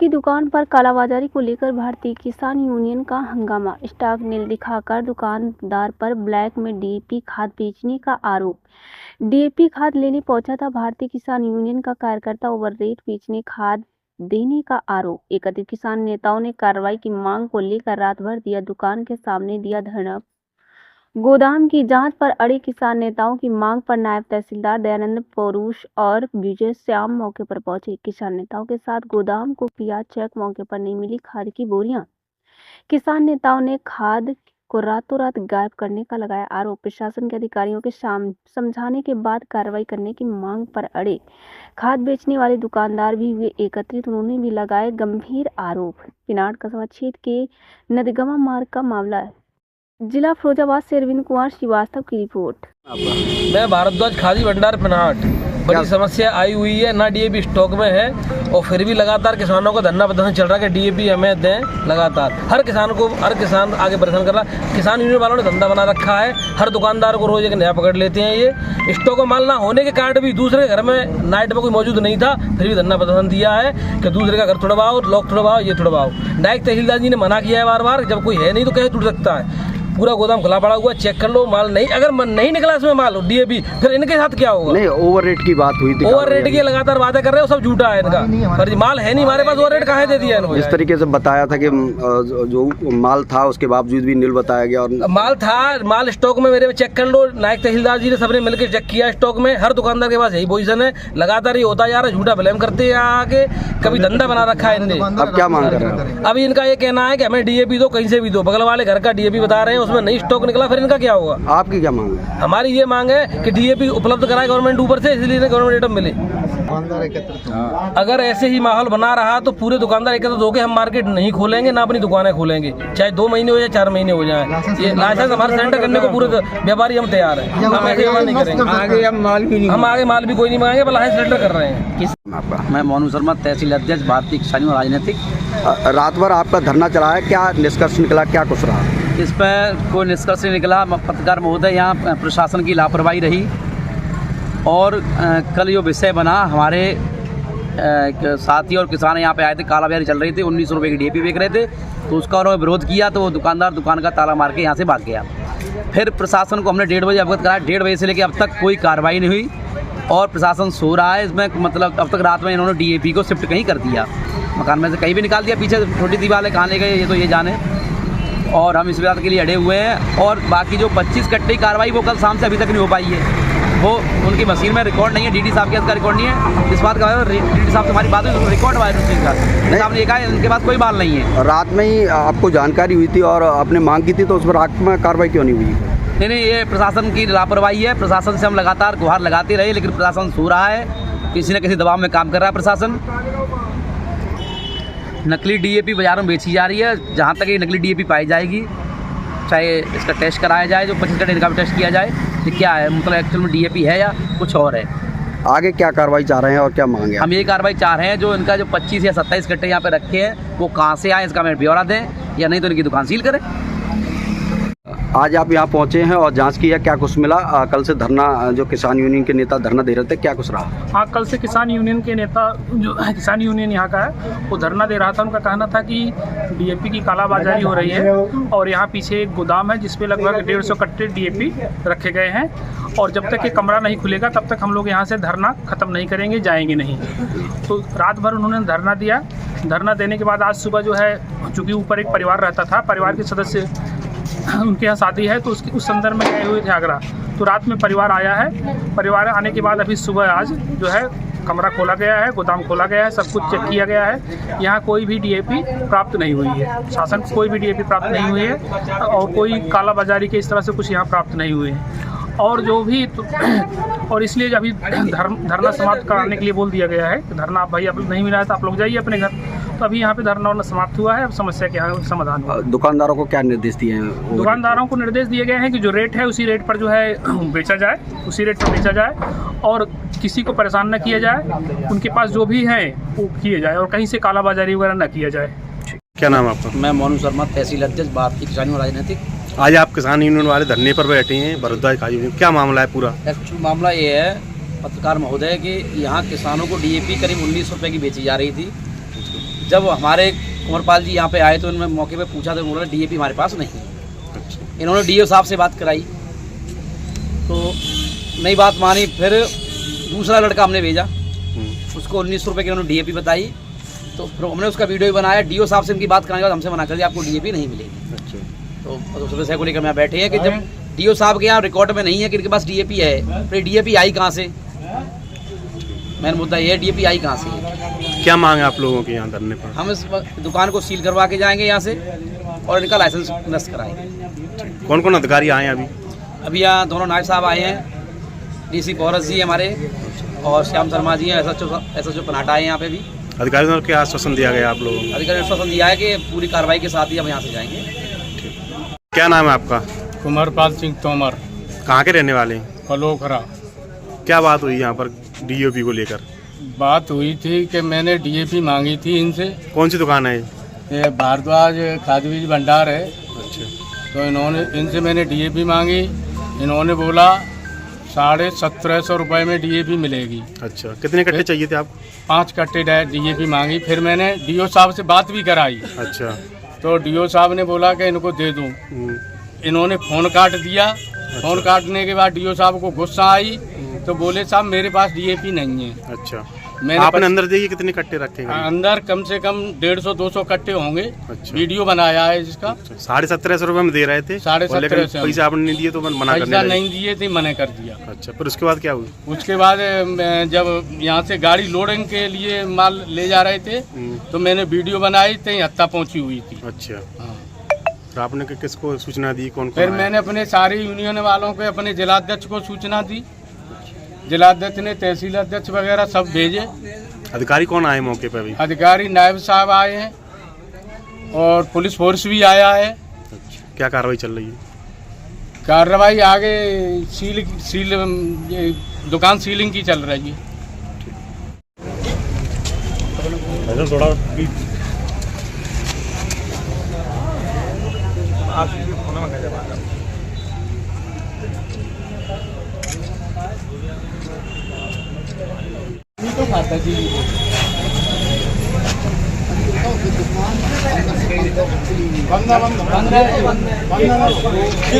की दुकान पर कालाबाजारी को लेकर भारतीय किसान यूनियन का हंगामा। स्टॉक नील दिखाकर दुकानदार पर ब्लैक में डीएपी खाद बेचने का आरोप। डीएपी खाद लेने पहुंचा था भारतीय किसान यूनियन का कार्यकर्ता, ओवर रेट बेचने खाद देने का आरोप। एकत्रित किसान नेताओं ने कार्रवाई की मांग को लेकर रात भर दिया दुकान के सामने दिया धरना। गोदाम की जांच पर अड़े किसान नेताओं की मांग पर नायब तहसीलदार दयानंद पौरुष और विजय श्याम मौके पर पहुंचे। किसान नेताओं के साथ गोदाम को किया चेक, मौके पर नहीं मिली खाद की बोरियां। किसान नेताओं ने खाद को रातों रात गायब करने का लगाया आरोप। प्रशासन के अधिकारियों के समझाने के बाद कार्रवाई करने की मांग पर अड़े खाद बेचने वाले दुकानदार भी हुए एकत्रित। उन्होंने भी लगाए गंभीर आरोप। पिनाड कस्बा क्षेत्र के नदगमा मार्ग का मामला है। जिला फिरोजाबाद से अरविंद कुमार श्रीवास्तव की रिपोर्ट। मैं भारद्वाज खादी भंडार पिनाट। बड़ी समस्या आई हुई है, ना डीएपी स्टॉक में है और फिर भी लगातार किसानों का धरना प्रदर्शन चल रहा है कि डीएपी हमें दें। लगातार हर किसान आगे प्रदर्शन कर रहा है। किसान यूनियन वालों ने धंधा बना रखा है, हर दुकानदार को रोज एक नया पकड़ लेते हैं। ये स्टॉक में माल ना होने के कारण भी दूसरे घर में नाइट में कोई मौजूद नहीं था, फिर भी धरना प्रदर्शन दिया है कि दूसरे का घर तुड़वाओ, लोग तुड़वाओ, ये तुड़वाओ। नायब तहसीलदार जी ने मना किया है बार बार, जब कोई है नहीं तो कैसे टूट सकता है। पूरा गोदाम खुला पड़ा हुआ, चेक कर लो, माल नहीं, अगर नहीं निकला इसमें माल डीएपी, फिर इनके साथ क्या होगा? नहीं, ओवर रेट की बात हुई थी। ओवर रेट की लगातार वादा कर रहे हो, सब झूठा है इनका। पर माल है नहीं हमारे पास, ओवर रेट कहाँ दे दिया इनको? इस तरीके से बताया था कि जो माल था उसके बावजूद भी नील बताया गया। और माल था, माल स्टॉक में मेरे चेक कर लो। नायब तहसीलदार जी ने सबने मिलकर चेक किया स्टॉक में। हर दुकानदार के पास यही पोजीशन है, लगातार ये होता जा रहा है। झूठा ब्लेम करते हैं आके, कभी धंधा बना रखा है इनने। अब क्या मांग कर रहे हैं? अभी इनका ये कहना है कि हमें डीएपी दो, कहीं से भी दो। बगल वाले घर का डीएपी बता रहे हैं, उसमें नहीं स्टॉक निकला, फिर इनका क्या होगा? आपकी क्या मांग है? हमारी ये मांग है कि डीएपी उपलब्ध कराए गवर्नमेंट ऊपर से, इसलिए गवर्नमेंट रेट मिले। अगर ऐसे ही माहौल बना रहा तो पूरे दुकानदार एकत्रित होकर हम मार्केट नहीं खोलेंगे, ना अपनी दुकानें खोलेंगे, चाहे 2 महीने हो जाए, 4 महीने हो जाए। ये लाइसेंस हमारे सरेंडर करने को पूरे व्यापारी हम तैयार हैं। हम ऐसे नहीं करेंगे आगे, हम आगे माल भी कोई नहीं मांगेंगे, लाइसेंस सरेंडर कर रहे हैं। मैं मोनू शर्मा, तहसील अध्यक्ष, भारतीय किसान यूनियन राजनीतिक। रात भर आपका धरना चला है, क्या निष्कर्ष निकला, क्या कुछ रहा? इस पर कोई निष्कर्ष नहीं निकला। पत्रकार महोदय, यहाँ प्रशासन की लापरवाही रही और कल जो विषय बना, हमारे साथी और किसान यहाँ पे आए थे, कालाबाजारी चल रही थी, 1900 रुपये की डीएपी बेच रहे थे, तो उसका उन्होंने विरोध किया, तो वो दुकानदार दुकान का ताला मार के यहाँ से भाग गया। फिर प्रशासन को हमने 1:30 बजे अवगत कराया। 1:30 बजे से लेकर अब तक कोई कार्रवाई नहीं हुई और प्रशासन सो रहा है। इसमें मतलब अब तक रात में इन्होंने डीएपी को शिफ्ट कहीं कर दिया, मकान में से कहीं भी निकाल दिया। पीछे छोटी दीवार है, कहाँ ले गए ये तो ये जाने। और हम इस बात के लिए अड़े हुए हैं। और बाकी जो 25 कट्टे की कार्रवाई वो कल शाम से अभी तक नहीं हो पाई है। वो उनकी मशीन में रिकॉर्ड नहीं है, डीडी साहब के इसका रिकॉर्ड नहीं है। इस बात का डीडी साहब से हमारी बात हुई, रिकॉर्ड हुआ है उस चीज़ का। साहब ने कहा उनके पास कोई माल नहीं है। रात में ही आपको जानकारी हुई थी और आपने मांग की थी, तो उस पर रात में कार्रवाई क्यों नहीं हुई? नहीं, ये प्रशासन की लापरवाही है। प्रशासन से हम लगातार गुहार लगाते रहे, लेकिन प्रशासन सो रहा है, किसी न किसी दबाव में काम कर रहा है प्रशासन। नकली डीएपी बाजार में बेची जा रही है। जहाँ तक ये नकली डीएपी पाई जाएगी, चाहे इसका टेस्ट कराया जाए, जो 25 कट्टे इनका भी टेस्ट किया जाए कि क्या है, मतलब एक्चुअल में डीएपी है या कुछ और है। आगे क्या कार्रवाई चाह रहे हैं और क्या मांगे? हम ये कार्रवाई चाह रहे हैं, जो इनका जो 25 या 27 कट्टे यहाँ पे रखे हैं, वो कहाँ से आए, इसका हमें ब्यौरा दें, या नहीं तो इनकी दुकान सील करें। आज आप यहाँ पहुँचे हैं और जांच की है, क्या कुछ मिला? कल से धरना, जो किसान यूनियन के नेता धरना दे रहे थे, क्या कुछ रहा? हाँ, कल से किसान यूनियन के नेता, जो किसान यूनियन यहाँ का है, वो धरना दे रहा था। उनका कहना था कि डीएपी की कालाबाजारी हो रही है और यहाँ पीछे एक गोदाम है जिसपे लगभग 150 कट्टे डीएपी रखे गए हैं, और जब तक ये कमरा नहीं खुलेगा तब तक हम लोग यहाँ से धरना ख़त्म नहीं करेंगे, जाएंगे नहीं। तो रात भर उन्होंने धरना दिया। धरना देने के बाद आज सुबह जो है, चूँकि ऊपर एक परिवार रहता था, परिवार के सदस्य उनके यहाँ शादी है, तो उस संदर्भ में गए हुए थे आगरा। तो रात में परिवार आया है। परिवार आने के बाद अभी सुबह आज जो है कमरा खोला गया है, गोदाम खोला गया है, सब कुछ चेक किया गया है। यहाँ कोई भी डीएपी प्राप्त नहीं हुई है, शासन को कोई भी डीएपी प्राप्त नहीं हुई है और कोई कालाबाजारी के इस तरह से कुछ यहाँ प्राप्त नहीं हुए हैं। और जो भी और इसलिए अभी धरना समाप्त कराने के लिए बोल दिया गया है। धरना आप भाई, अब नहीं मिला है तो आप लोग जाइए अपने घर। तो अभी यहाँ पे धरना समाप्त हुआ है, अब समस्या क्या है समाधान हुआ। दुकानदारों को क्या निर्देश दिए हैं? दुकानदारों को निर्देश दिए गए हैं कि जो रेट है उसी रेट पर जो है बेचा जाए, उसी रेट पर बेचा जाए और किसी को परेशान न किया जाए। उनके पास जो भी है वो किए जाए और कहीं से कालाबाजारी वगैरह न किया जाए। क्या नाम है आपका? मैं मोनू शर्मा, तहसील अध्यक्ष, भारतीय किसान यूनियन राजनीतिक। आज आप किसान यूनियन वाले धरने पर बैठे हैं, भारद्वाज खादी यूनियन, क्या मामला है पूरा? एक्चुअल मामला ये है पत्रकार महोदय कि यहाँ किसानों को डीएपी करीब 1900 रुपये की बेची जा रही थी, जब हमारे कुंवरपाल जी यहाँ पे आए तो इन्होंने मौके पे पूछा तो बोला डीएपी हमारे पास नहीं है। इन्होंने डीओ साहब से बात कराई तो नई बात मानी, फिर दूसरा लड़का हमने भेजा, उसको 1900 रुपये की उन्होंने डीएपी बताई, तो फिर हमने उसका वीडियो भी बनाया। डीओ साहब से इनकी बात कराने के बाद हमसे मना कर दिया आपको डीएपी नहीं मिलेगी। तो सुबह से को लेकर यहाँ बैठे हैं कि जब डीओ साहब के यहाँ रिकॉर्ड में नहीं है कि इनके पास डीएपी है, फिर डीएपी आई कहाँ से? मेन मुद्दा ये है डीएपी आई कहाँ से है। क्या मांग है आप लोगों के यहाँ धरने पर? हम इस दुकान को सील करवा के जाएंगे यहाँ से और इनका लाइसेंस नष्ट कराएंगे। कौन कौन अधिकारी आए हैं अभी? अभी यहाँ दोनों नायब साहब आए हैं, डीसी पौरस जी हमारे और श्याम शर्मा जी हैं, एसएचओ पनाटा आए हैं यहाँ पे भी। अधिकारियों को क्या आश्वासन दिया गया आप लोगों को? अधिकारी ने आश्वासन दिया है कि पूरी कार्रवाई के साथ ही हम यहाँ से जाएंगे। क्या नाम है आपका? कुंवरपाल सिंह तोमर, कहाँ के रहने वाले हैं? कलोखरा। क्या बात हुई यहाँ पर डीओपी को लेकर? बात हुई थी कि मैंने डीएपी मांगी थी इनसे। कौन सी दुकान है ये भारद्वाज खाद बीज भंडार है। अच्छा, तो इनसे मैंने डीएपी मांगी, इन्होंने बोला 1750 रुपये में डीएपी मिलेगी। अच्छा, कितने कट्टे चाहिए थे आपको? 5 कट्टे डीएपी मांगी। फिर मैंने डीओ साहब से बात भी कराई, अच्छा, तो डीओ साहब ने बोला कि इनको दे दूँ। इन्होंने फ़ोन काट दिया। फ़ोन काटने के बाद डीओ साहब को गुस्सा आई तो बोले साहब मेरे पास डीएपी नहीं है। अच्छा, मैंने आपने अंदर देखिए कितने कट्टे रखे हैं? अंदर कम से कम 150-200 कट्टे होंगे। अच्छा, वीडियो बनाया है जिसका। 1750 रुपये में दे रहे थे। 1750 पैसे आपने नहीं दिए तो मना करने पैसा लगे। नहीं दिए थे, मना कर दिया। अच्छा, फिर उसके बाद क्या हुई? उसके बाद जब यहाँ से गाड़ी लोडिंग के लिए माल ले जा रहे थे तो मैंने वीडियो बनाई थी, हत्या पहुँची हुई थी। अच्छा, हाँ। फिर आपने किसको सूचना दी? कौन फिर मैंने अपने सारे यूनियन वालों को, अपने जिलाध्यक्ष को सूचना दी। जिलाध्यक्ष ने तहसील अध्यक्ष वगैरह सब भेजे। अधिकारी कौन आए मौके पर? अभी अधिकारी नायब साहब आए हैं और पुलिस फोर्स भी आया है। अच्छा, क्या कार्रवाई चल रही है? कार्रवाई आगे सील ये दुकान सीलिंग की चल रही है। थोड़ा तो खाता जी बंद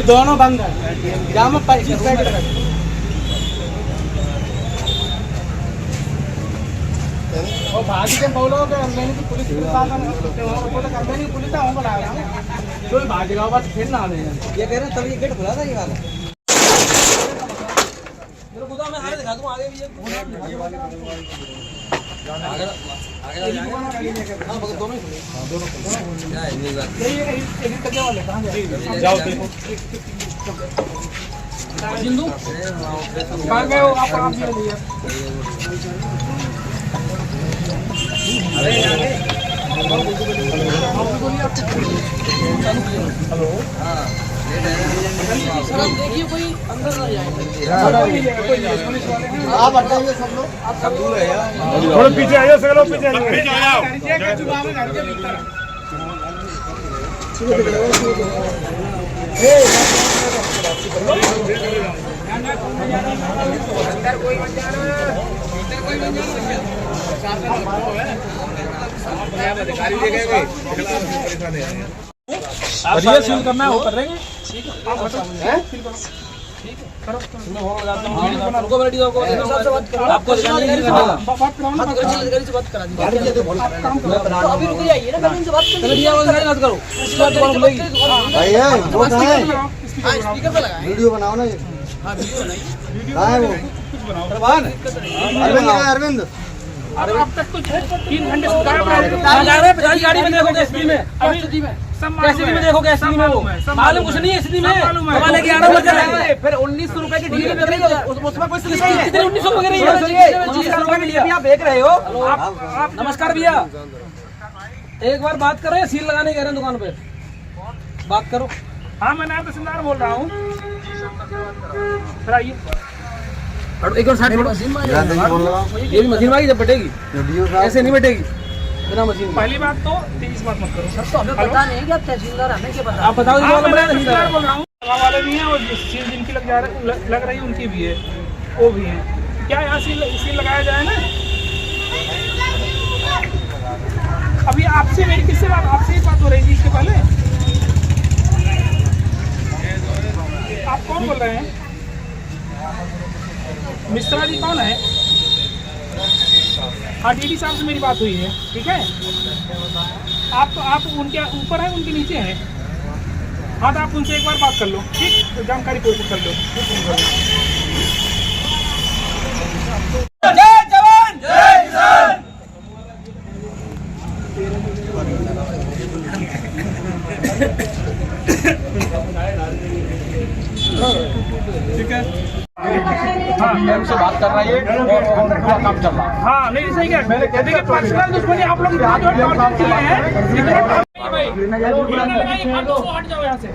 दोनों बंद है। क्या मैं 25 पैकेट और भागी के बोलो कि मैंने तो पुलिस पुलिस तो भागेगा बस फिर ना आने ये कह रहे तभी ये गेट खुला था ये वाला। गोदाम में सारे दिखा दूं आगे भी ये वाले आगे हां बगल दोनों ही दोनों जाओ देखो सिंधु कहां गए हो आप ये लिए हेलो हां सर आप देखिए कोई अंदर ना जाए। आप हटाइए सब लोग, आप सब दूर है यार, थोड़ा पीछे आइए, सब लोग पीछे आइए। बढ़िया सील करना है वो कर देंगे। ठीक है आप बताओ सील करो। ठीक है करो मैं हो लगाता हूं। रुको रेडी हो आपको जानकारी नहीं मिलेगा। बात कराओ ना, अधिकारी से बात करा दी। गाड़ी दे बोल काम करो अभी रुक जाइए ना, मैंने इनसे बात कर लिया। आवाज मत करो, इसके बाद कौन बोलेगी भाई है वो है स्पीकर पे लगा वीडियो बनाओ ना। ये हां वीडियो बनाइए। कहां है वो कुछ बनाओ प्रभान अरविंद अब तक कुछ 3 घंटे से गायब रहे। गाड़ी में देखो स्थिति में अभी स्थिति में कैसे भी देखो कैसे भी वो मालूम कुछ नहीं है स्थिति में हमारे 11 बजे फिर 1900 रुपए की डील लग रही है उसमें कोई स्थिति नहीं है। कितने 1900 वगैरह है 1900 रुपए की डील आप देख रहे हो। आप नमस्कार भैया, एक बार बात करो या सील लगाने कह रहे हैं दुकान पे बात करो। हाँ मैं नायब तहसीलदार बोल रहा हूँ। फिर आइए एक और साइड ये भी मशीन वाली जब बटेगी ऐसे नहीं बटेगी बिना मशीन। पहली बात तो इस बात मत करो सर, तो हमें पता नहीं कि आप तहसीलदार हमें क्या पता। आप बताओ मैं तहसीलदार बोल रहा हूँ। वाले भी हैं और सील जिनकी लग रही है उनकी भी है, वो भी है। क्या यहाँ सील लगाया जाए ना। अभी आपसे मेरी किससे बात, आपसे ही बात हो रही थी इसके पहले? आप कौन बोल रहे हैं? मिश्रा जी कौन है? हाँ, डीडी साहब से मेरी बात हुई है, ठीक है। आप उनके ऊपर हैं, उनके नीचे हैं? हाँ, तो आप उनसे एक बार बात कर लो, ठीक, तो जानकारी पूरी कर लो। जय जवान जय किसान। ठीक है, हाँ, से बात कर रही है और पूरा काम चल रहा है। हाँ, नहीं सही है। देखिए, पर्सनल दुश्मनी आप लोग जो टॉर्चर किए हैं, हट जाओ यहाँ से।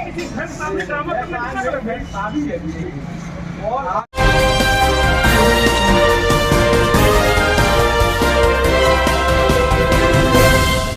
किसी घर सामने ड्रामा करना